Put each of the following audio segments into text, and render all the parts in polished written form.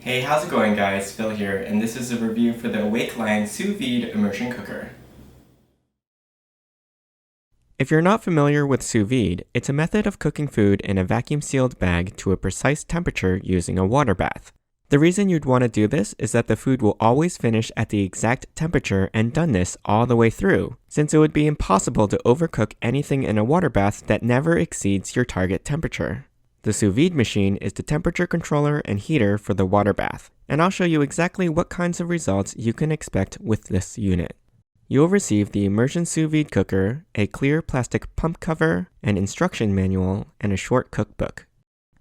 Hey, how's it going guys? Phil here, and this is a review for the Awake Line Sous Vide Immersion Cooker. If you're not familiar with sous vide, it's a method of cooking food in a vacuum-sealed bag to a precise temperature using a water bath. The reason you'd want to do this is that the food will always finish at the exact temperature and doneness all the way through, since it would be impossible to overcook anything in a water bath that never exceeds your target temperature. The sous vide machine is the temperature controller and heater for the water bath, and I'll show you exactly what kinds of results you can expect with this unit. You'll receive the Immersion Sous Vide cooker, a clear plastic pump cover, an instruction manual, and a short cookbook.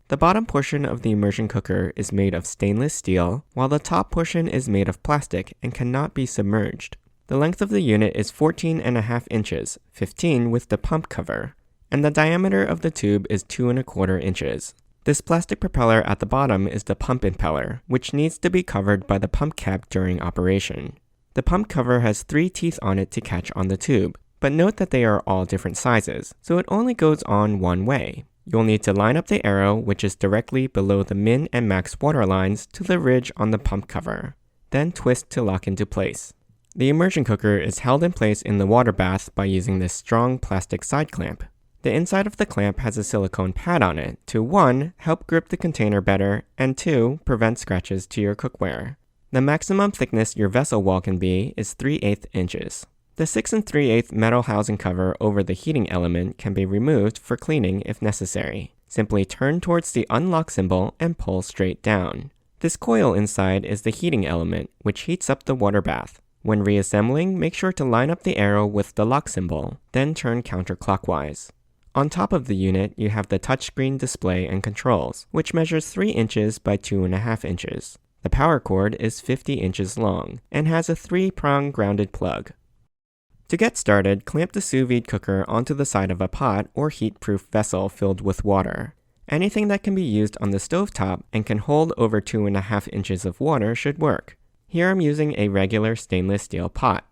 The bottom portion of the Immersion cooker is made of stainless steel, while the top portion is made of plastic and cannot be submerged. The length of the unit is 14.5 inches, 15 with the pump cover, and the diameter of the tube is 2.25 inches. This plastic propeller at the bottom is the pump impeller, which needs to be covered by the pump cap during operation. The pump cover has 3 teeth on it to catch on the tube, but note that they are all different sizes, so it only goes on one way. You'll need to line up the arrow, which is directly below the min and max water lines, to the ridge on the pump cover. Then twist to lock into place. The immersion cooker is held in place in the water bath by using this strong plastic side clamp. The inside of the clamp has a silicone pad on it to 1. Help grip the container better, and 2. Prevent scratches to your cookware. The maximum thickness your vessel wall can be is 3/8 inches. The 6 3/8 metal housing cover over the heating element can be removed for cleaning if necessary. Simply turn towards the unlock symbol and pull straight down. This coil inside is the heating element, which heats up the water bath. When reassembling, make sure to line up the arrow with the lock symbol, then turn counterclockwise. On top of the unit, you have the touchscreen display and controls, which measures 3 inches by 2.5 inches. The power cord is 50 inches long and has a 3-prong grounded plug. To get started, clamp the sous vide cooker onto the side of a pot or heat-proof vessel filled with water. Anything that can be used on the stovetop and can hold over 2.5 inches of water should work. Here I'm using a regular stainless steel pot.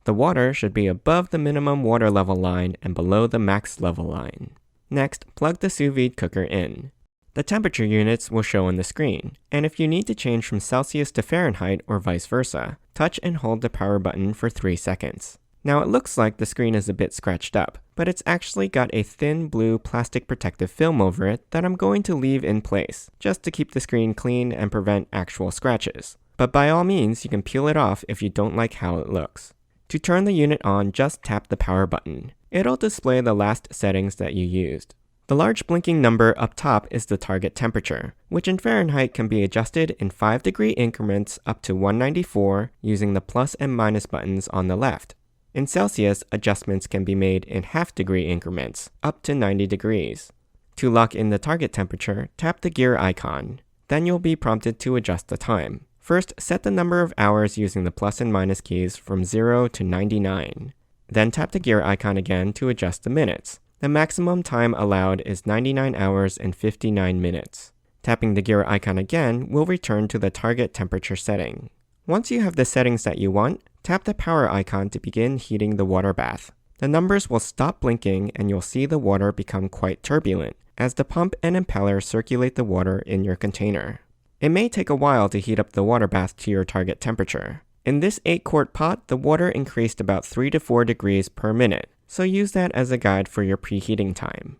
The water should be above the minimum water level line and below the max level line. Next, plug the sous vide cooker in. The temperature units will show on the screen, and if you need to change from Celsius to Fahrenheit or vice versa, touch and hold the power button for 3 seconds. Now it looks like the screen is a bit scratched up, but it's actually got a thin blue plastic protective film over it that I'm going to leave in place, just to keep the screen clean and prevent actual scratches. But by all means, you can peel it off if you don't like how it looks. To turn the unit on, just tap the power button. It'll display the last settings that you used. The large blinking number up top is the target temperature, which in Fahrenheit can be adjusted in 5-degree increments up to 194 using the plus and minus buttons on the left. In Celsius, adjustments can be made in half-degree increments up to 90 degrees. To lock in the target temperature, tap the gear icon. Then you'll be prompted to adjust the time. First, set the number of hours using the plus and minus keys from 0 to 99. Then tap the gear icon again to adjust the minutes. The maximum time allowed is 99 hours and 59 minutes. Tapping the gear icon again will return to the target temperature setting. Once you have the settings that you want, tap the power icon to begin heating the water bath. The numbers will stop blinking and you'll see the water become quite turbulent as the pump and impeller circulate the water in your container. It may take a while to heat up the water bath to your target temperature. In this 8-quart pot, the water increased about 3 to 4 degrees per minute, so use that as a guide for your preheating time.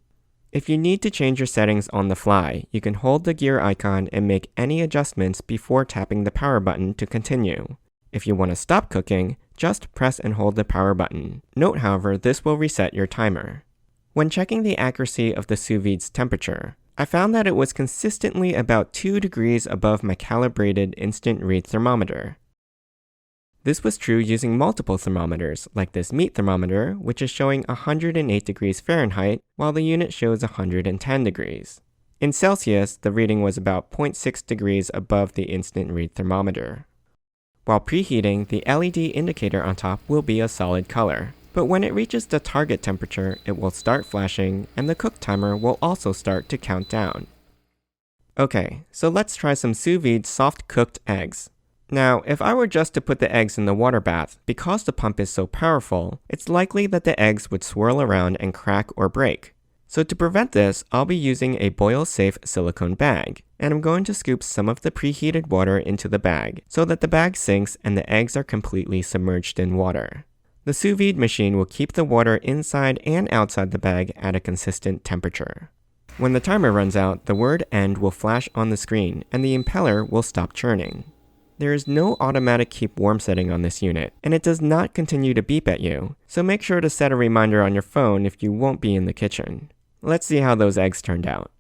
If you need to change your settings on the fly, you can hold the gear icon and make any adjustments before tapping the power button to continue. If you want to stop cooking, just press and hold the power button. Note, however, this will reset your timer. When checking the accuracy of the sous vide's temperature, I found that it was consistently about 2 degrees above my calibrated instant read thermometer. This was true using multiple thermometers, like this meat thermometer, which is showing 108 degrees Fahrenheit, while the unit shows 110 degrees. In Celsius, the reading was about 0.6 degrees above the instant read thermometer. While preheating, the LED indicator on top will be a solid color, but when it reaches the target temperature, it will start flashing, and the cook timer will also start to count down. Okay, so let's try some sous vide soft cooked eggs. Now, if I were just to put the eggs in the water bath, because the pump is so powerful, it's likely that the eggs would swirl around and crack or break. So to prevent this, I'll be using a boil-safe silicone bag, and I'm going to scoop some of the preheated water into the bag so that the bag sinks and the eggs are completely submerged in water. The sous vide machine will keep the water inside and outside the bag at a consistent temperature. When the timer runs out, the word end will flash on the screen and the impeller will stop churning. There is no automatic keep warm setting on this unit, and it does not continue to beep at you, so make sure to set a reminder on your phone if you won't be in the kitchen. Let's see how those eggs turned out.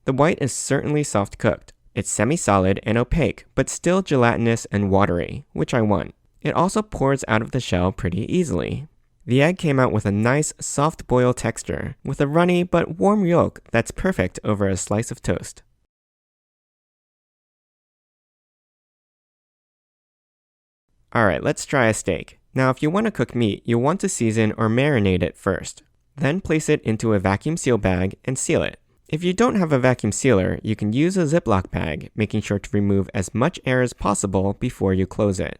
The white is certainly soft cooked. It's semi-solid and opaque, but still gelatinous and watery, which I want. It also pours out of the shell pretty easily. The egg came out with a nice soft boil texture, with a runny but warm yolk that's perfect over a slice of toast. Alright, let's try a steak. Now if you want to cook meat, you'll want to season or marinate it first. Then place it into a vacuum seal bag and seal it. If you don't have a vacuum sealer, you can use a Ziploc bag, making sure to remove as much air as possible before you close it.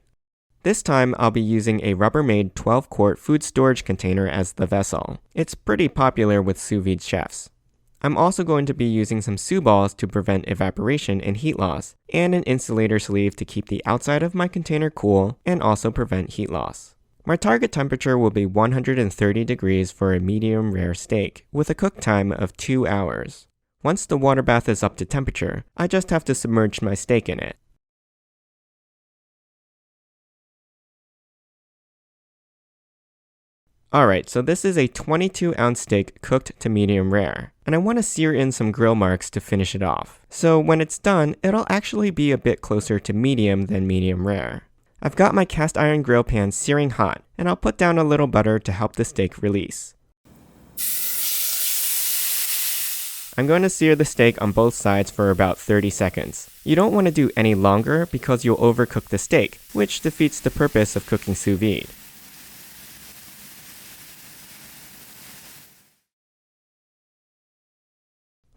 This time, I'll be using a Rubbermaid 12-quart food storage container as the vessel. It's pretty popular with sous vide chefs. I'm also going to be using some sous balls to prevent evaporation and heat loss, and an insulator sleeve to keep the outside of my container cool and also prevent heat loss. My target temperature will be 130 degrees for a medium rare steak, with a cook time of 2 hours. Once the water bath is up to temperature, I just have to submerge my steak in it. Alright, so this is a 22-ounce steak cooked to medium rare, and I want to sear in some grill marks to finish it off. So when it's done, it'll actually be a bit closer to medium than medium rare. I've got my cast iron grill pan searing hot, and I'll put down a little butter to help the steak release. I'm going to sear the steak on both sides for about 30 seconds. You don't want to do any longer because you'll overcook the steak, which defeats the purpose of cooking sous vide.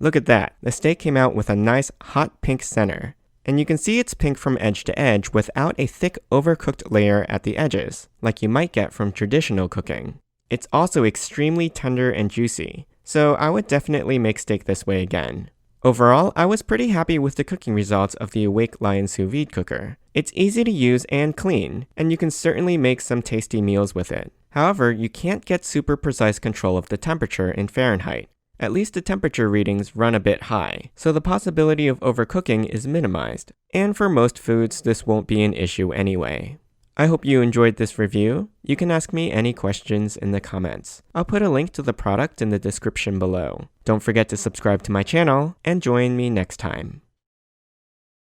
Look at that, the steak came out with a nice hot pink center. And you can see it's pink from edge to edge without a thick overcooked layer at the edges, like you might get from traditional cooking. It's also extremely tender and juicy, so I would definitely make steak this way again. Overall, I was pretty happy with the cooking results of the Awake Lion sous vide cooker. It's easy to use and clean, and you can certainly make some tasty meals with it. However, you can't get super precise control of the temperature in Fahrenheit. At least the temperature readings run a bit high, so the possibility of overcooking is minimized. And for most foods, this won't be an issue anyway. I hope you enjoyed this review. You can ask me any questions in the comments. I'll put a link to the product in the description below. Don't forget to subscribe to my channel, and join me next time.